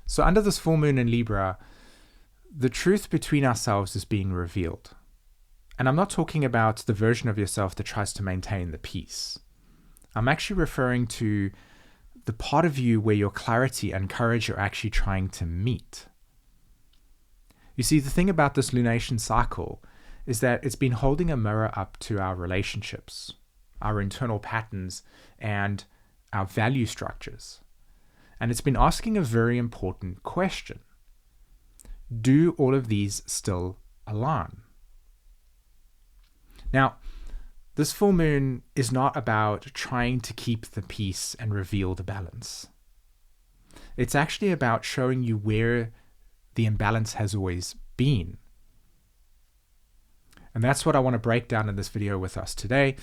So under this full moon in Libra, the truth between ourselves is being revealed. And I'm not talking about the version of yourself that tries to maintain the peace. I'm actually referring to the part of you where your clarity and courage are actually trying to meet. You see, the thing about this lunation cycle is that it's been holding a mirror up to our relationships, our internal patterns, and our value structures. And it's been asking a very important question. Do all of these still align? Now, this full moon is not about trying to keep the peace and reveal the balance. It's actually about showing you where the imbalance has always been. And that's what I want to break down in this video with us today.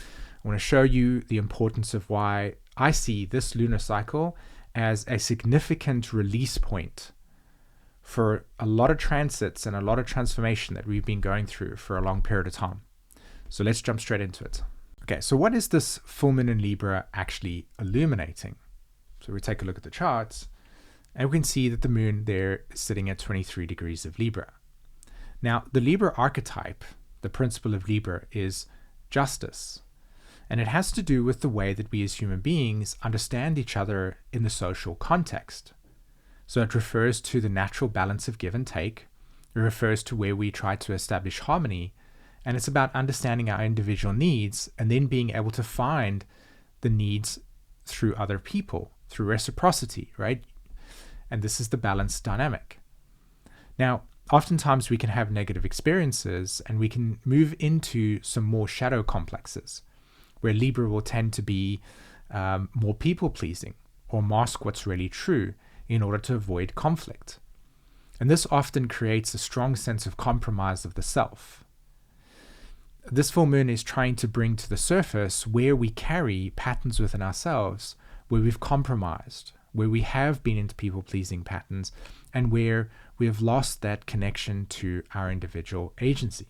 I want to show you the importance of why I see this lunar cycle as a significant release point for a lot of transits and a lot of transformation that we've been going through for a long period of time. So let's jump straight into it. Okay, so what is this full moon in Libra actually illuminating? So we take a look at the charts, and we can see that the moon there is sitting at 23 degrees of Libra. Now, the Libra archetype, the principle of Libra, is justice. And it has to do with the way that we as human beings understand each other in the social context. So it refers to the natural balance of give and take. It refers to where we try to establish harmony. And it's about understanding our individual needs and then being able to find the needs through other people, through reciprocity, right? And this is the balance dynamic. Now, oftentimes we can have negative experiences and we can move into some more shadow complexes, where Libra will tend to be more people-pleasing or mask what's really true in order to avoid conflict. And this often creates a strong sense of compromise of the self. This full moon is trying to bring to the surface where we carry patterns within ourselves, where we've compromised, where we have been into people-pleasing patterns, and where we have lost that connection to our individual agency.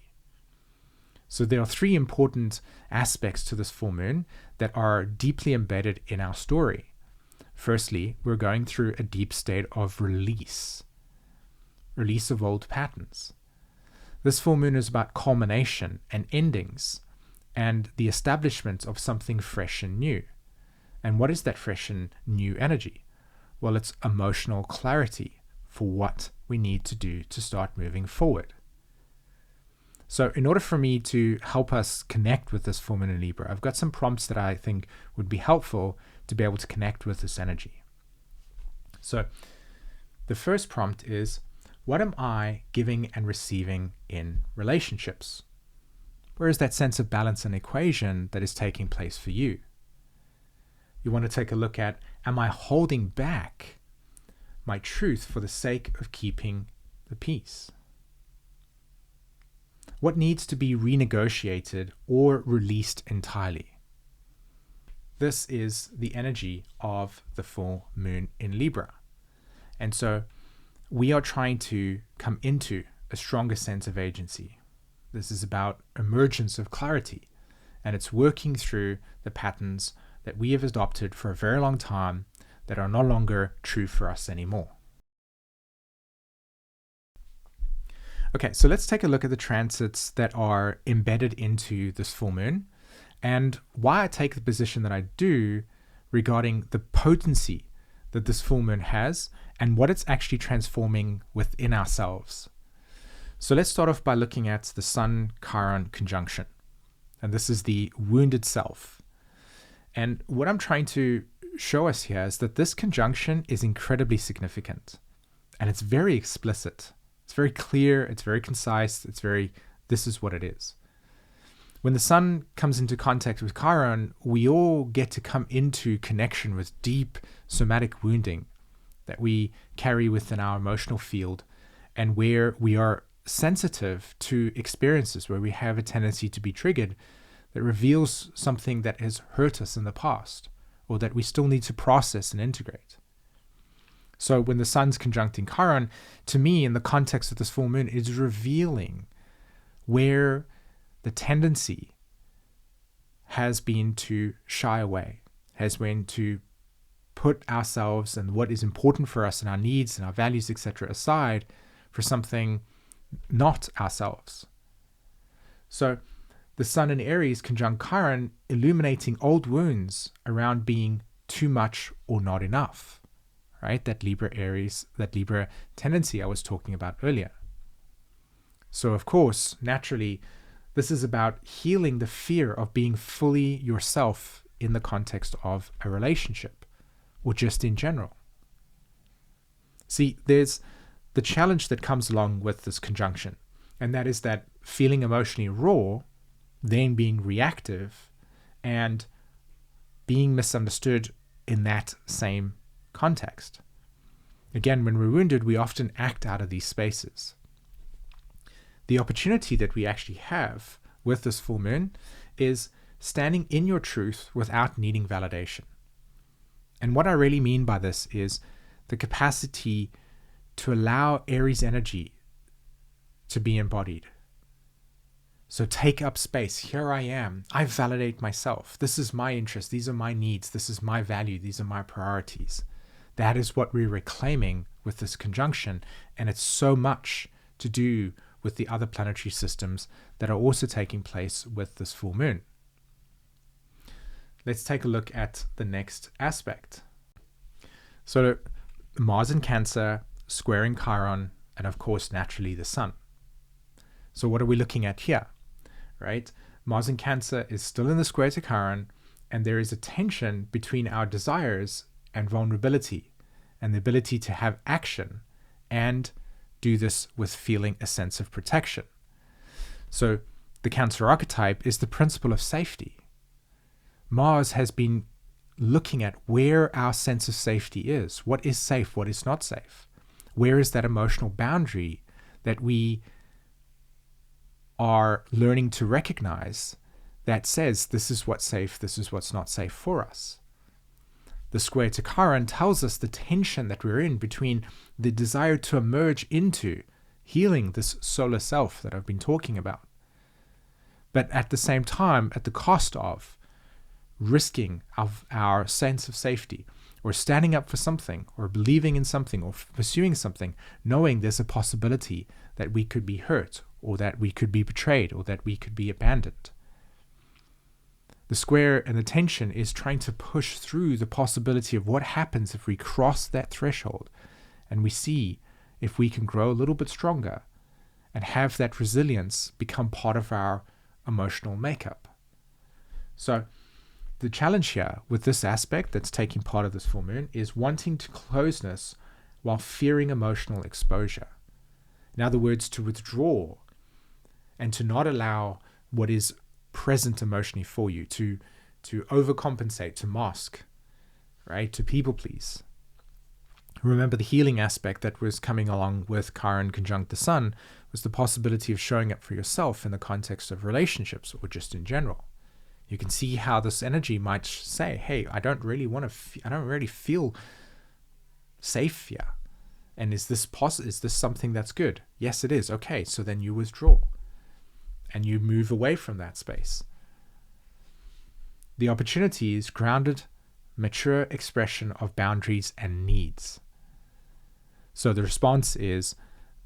So there are three important aspects to this full moon that are deeply embedded in our story. Firstly, we're going through a deep state of release of old patterns. This full moon is about culmination and endings and the establishment of something fresh and new. And what is that fresh and new energy? Well, it's emotional clarity for what we need to do to start moving forward. So in order for me to help us connect with this full moon in Libra, I've got some prompts that I think would be helpful to be able to connect with this energy. So the first prompt is, what am I giving and receiving in relationships? Where is that sense of balance and equation that is taking place for you? You want to take a look at, am I holding back my truth for the sake of keeping the peace? What needs to be renegotiated or released entirely? This is the energy of the full moon in Libra. And so we are trying to come into a stronger sense of agency. This is about emergence of clarity, and it's working through the patterns that we have adopted for a very long time that are no longer true for us anymore. Okay, so let's take a look at the transits that are embedded into this full moon and why I take the position that I do regarding the potency that this full moon has and what it's actually transforming within ourselves. So let's start off by looking at the Sun-Chiron conjunction. And this is the wounded self. And what I'm trying to show us here is that this conjunction is incredibly significant and it's very explicit. It's very clear, it's very concise, this is what it is. When the sun comes into contact with Chiron, we all get to come into connection with deep somatic wounding that we carry within our emotional field and where we are sensitive to experiences where we have a tendency to be triggered that reveals something that has hurt us in the past or that we still need to process and integrate. So when the sun's conjuncting Chiron, to me, in the context of this full moon, is revealing where the tendency has been to shy away, has been to put ourselves and what is important for us and our needs and our values, etc., aside for something not ourselves. So the Sun in Aries conjunct Chiron, illuminating old wounds around being too much or not enough, right? That Libra tendency I was talking about earlier. So of course, naturally, this is about healing the fear of being fully yourself in the context of a relationship, or just in general. See, there's the challenge that comes along with this conjunction, and that is that feeling emotionally raw, then being reactive, and being misunderstood in that same context. Again, when we're wounded, we often act out of these spaces. The opportunity that we actually have with this full moon is standing in your truth without needing validation. And what I really mean by this is the capacity to allow Aries energy to be embodied. So take up space. Here I am. I validate myself. This is my interest. These are my needs. This is my value. These are my priorities. That is what we're reclaiming with this conjunction. And it's so much to do with the other planetary systems that are also taking place with this full moon. Let's take a look at the next aspect. So Mars in Cancer, squaring Chiron, and of course, naturally, the Sun. So what are we looking at here, right? Mars in Cancer is still in the square to Chiron, and there is a tension between our desires and vulnerability, and the ability to have action and do this with feeling a sense of protection. So the Cancer archetype is the principle of safety. Mars has been looking at where our sense of safety is. What is safe? What is not safe? Where is that emotional boundary that we are learning to recognize that says this is what's safe, this is what's not safe for us? The square to Chiron tells us the tension that we're in between the desire to emerge into healing this solar self that I've been talking about, but at the same time, at the cost of risking of our sense of safety, or standing up for something, or believing in something, or pursuing something, knowing there's a possibility that we could be hurt, or that we could be betrayed, or that we could be abandoned. The square and the tension is trying to push through the possibility of what happens if we cross that threshold and we see if we can grow a little bit stronger and have that resilience become part of our emotional makeup. So the challenge here with this aspect that's taking part of this full moon is wanting to closeness while fearing emotional exposure. In other words, to withdraw and to not allow what is present emotionally for you, to overcompensate, to mask, right, to people please. Remember, the healing aspect that was coming along with Chiron conjunct the Sun was the possibility of showing up for yourself in the context of relationships or just in general. You can see how this energy might say, hey, I don't really feel safe here. And is this something that's good? Yes, it is. Okay, so then you withdraw and you move away from that space. The opportunity is grounded, mature expression of boundaries and needs. So the response is,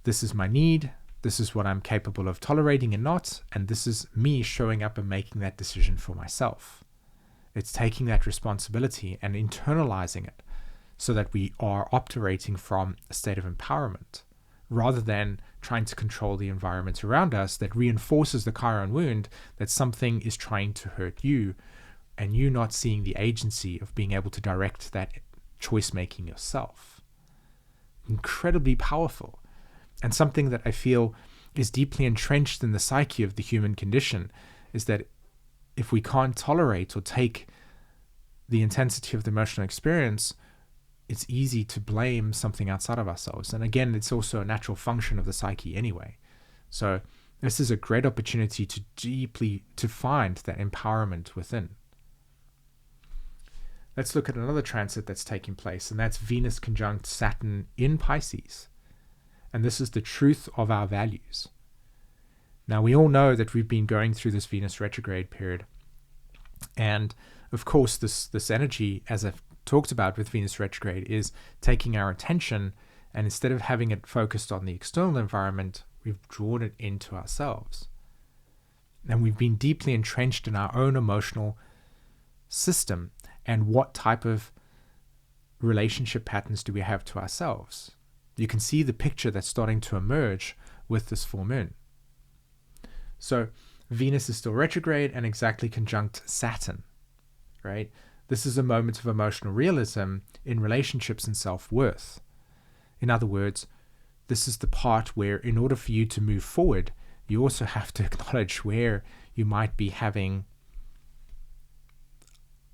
this is my need, this is what I'm capable of tolerating and not, and this is me showing up and making that decision for myself. It's taking that responsibility and internalizing it so that we are operating from a state of empowerment, rather than trying to control the environment around us that reinforces the Chiron wound that something is trying to hurt you, and you not seeing the agency of being able to direct that choice making yourself. Incredibly powerful, and something that I feel is deeply entrenched in the psyche of the human condition is that if we can't tolerate or take the intensity of the emotional experience, it's easy to blame something outside of ourselves. And again, it's also a natural function of the psyche anyway. So this is a great opportunity to find that empowerment within. Let's look at another transit that's taking place, and that's Venus conjunct Saturn in Pisces. And this is the truth of our values. Now, we all know that we've been going through this Venus retrograde period. And of course, this energy, as I've talked about with Venus retrograde is taking our attention, and instead of having it focused on the external environment, we've drawn it into ourselves. And we've been deeply entrenched in our own emotional system. And what type of relationship patterns do we have to ourselves? You can see the picture that's starting to emerge with this full moon. So Venus is still retrograde and exactly conjunct Saturn, right? This is a moment of emotional realism in relationships and self-worth. In other words, this is the part where in order for you to move forward, you also have to acknowledge where you might be having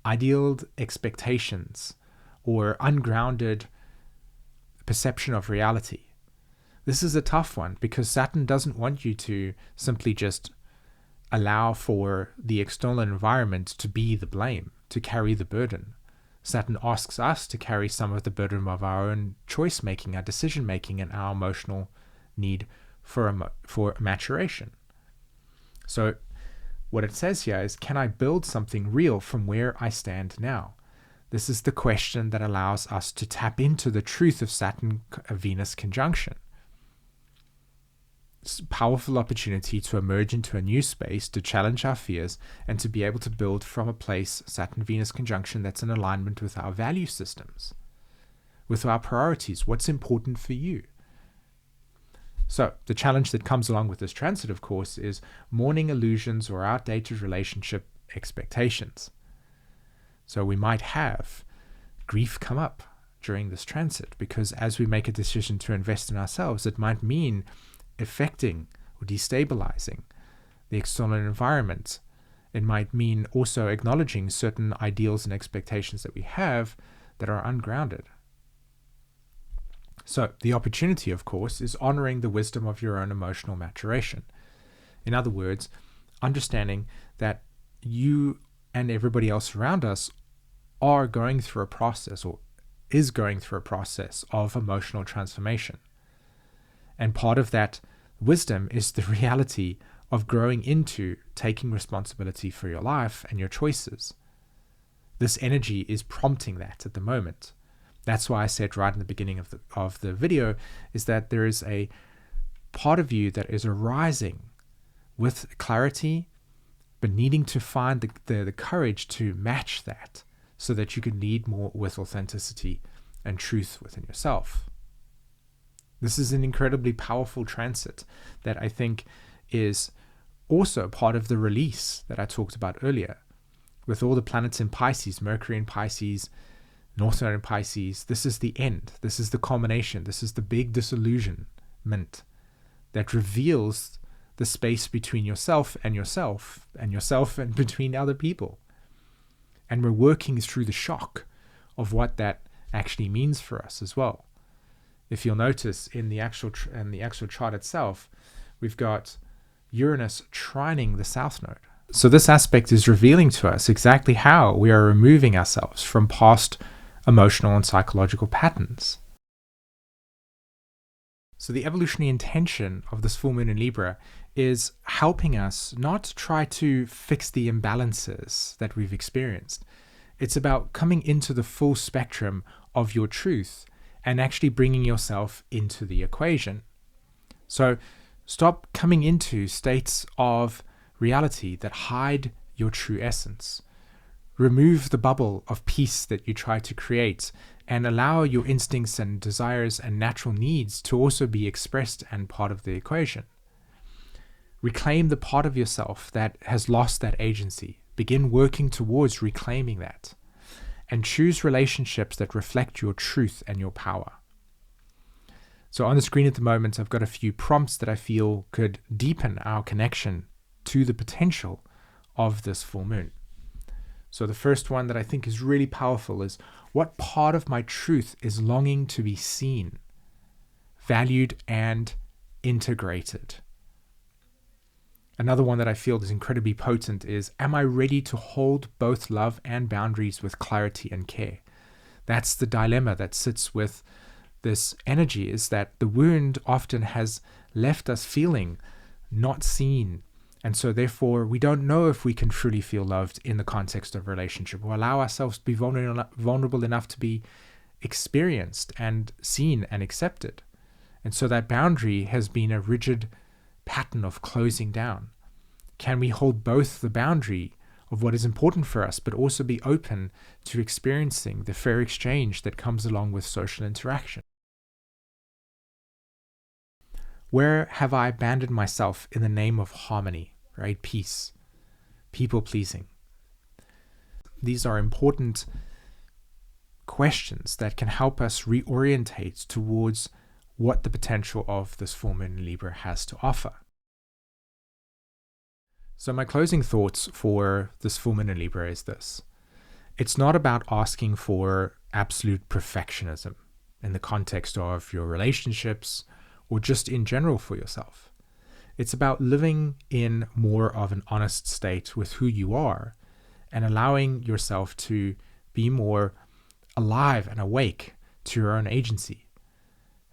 idealed expectations or ungrounded perception of reality. This is a tough one because Saturn doesn't want you to simply just allow for the external environment to be the blame, to carry the burden. Saturn asks us to carry some of the burden of our own choice making, our decision making, and our emotional need for maturation. So what it says here is, can I build something real from where I stand now? This is the question that allows us to tap into the truth of Saturn-Venus conjunction. It's a powerful opportunity to emerge into a new space, to challenge our fears, and to be able to build from a place, Saturn-Venus conjunction, that's in alignment with our value systems, with our priorities, what's important for you. So the challenge that comes along with this transit, of course, is mourning illusions or outdated relationship expectations. So we might have grief come up during this transit, because as we make a decision to invest in ourselves, it might mean affecting or destabilizing the external environment. It might mean also acknowledging certain ideals and expectations that we have that are ungrounded. So the opportunity, of course, is honoring the wisdom of your own emotional maturation. In other words, understanding that you and everybody else around us are going through a process, or is going through a process of emotional transformation. And part of that wisdom is the reality of growing into taking responsibility for your life and your choices. This energy is prompting that at the moment. That's why I said right in the beginning of the video is that there is a part of you that is arising with clarity, but needing to find the courage to match that so that you can lead more with authenticity and truth within yourself. This is an incredibly powerful transit that I think is also part of the release that I talked about earlier. With all the planets in Pisces, Mercury in Pisces, North Node in Pisces, this is the end. This is the culmination. This is the big disillusionment that reveals the space between yourself and yourself, and yourself and between other people. And we're working through the shock of what that actually means for us as well. If you'll notice in the actual chart itself, we've got Uranus trining the South Node. So this aspect is revealing to us exactly how we are removing ourselves from past emotional and psychological patterns. So the evolutionary intention of this full moon in Libra is helping us not try to fix the imbalances that we've experienced. It's about coming into the full spectrum of your truth and actually bringing yourself into the equation. So stop coming into states of reality that hide your true essence. Remove the bubble of peace that you try to create and allow your instincts and desires and natural needs to also be expressed and part of the equation. Reclaim the part of yourself that has lost that agency. Begin working towards reclaiming that. And choose relationships that reflect your truth and your power. So on the screen at the moment, I've got a few prompts that I feel could deepen our connection to the potential of this full moon. So the first one that I think is really powerful is, what part of my truth is longing to be seen, valued, and integrated? Another one that I feel is incredibly potent is, am I ready to hold both love and boundaries with clarity and care? That's the dilemma that sits with this energy, is that the wound often has left us feeling not seen And so therefore, we don't know if we can truly feel loved in the context of a relationship, or allow ourselves to be vulnerable enough to be experienced and seen and accepted. And so that boundary has been a rigid pattern of closing down. Can we hold both the boundary of what is important for us, but also be open to experiencing the fair exchange that comes along with social interaction? Where have I abandoned myself in the name of harmony, right? Peace, people pleasing. These are important questions that can help us reorientate towards what the potential of this full moon in Libra has to offer. So my closing thoughts for this full moon in Libra is this. It's not about asking for absolute perfectionism in the context of your relationships or just in general for yourself. It's about living in more of an honest state with who you are and allowing yourself to be more alive and awake to your own agency.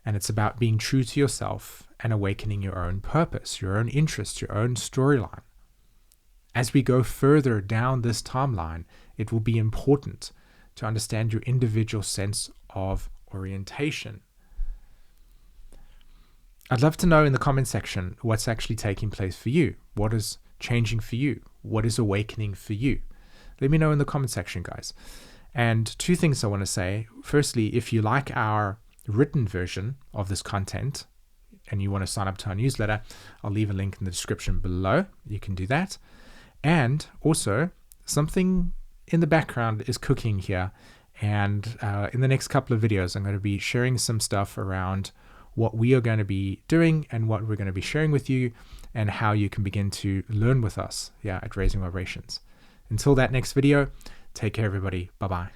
And it's about being true to yourself and awakening your own purpose, your own interests, your own storyline. As we go further down this timeline, it will be important to understand your individual sense of orientation. I'd love to know in the comment section what's actually taking place for you. What is changing for you? What is awakening for you? Let me know in the comment section, guys. And two things I want to say. Firstly, if you like our written version of this content and you want to sign up to our newsletter, I'll leave a link in the description below. You can do that. And also, something in the background is cooking here. And in the next couple of videos, I'm going to be sharing some stuff around what we are going to be doing and what we're going to be sharing with you and how you can begin to learn with us at Raising Vibrations. Until that next video, take care, everybody. Bye-bye.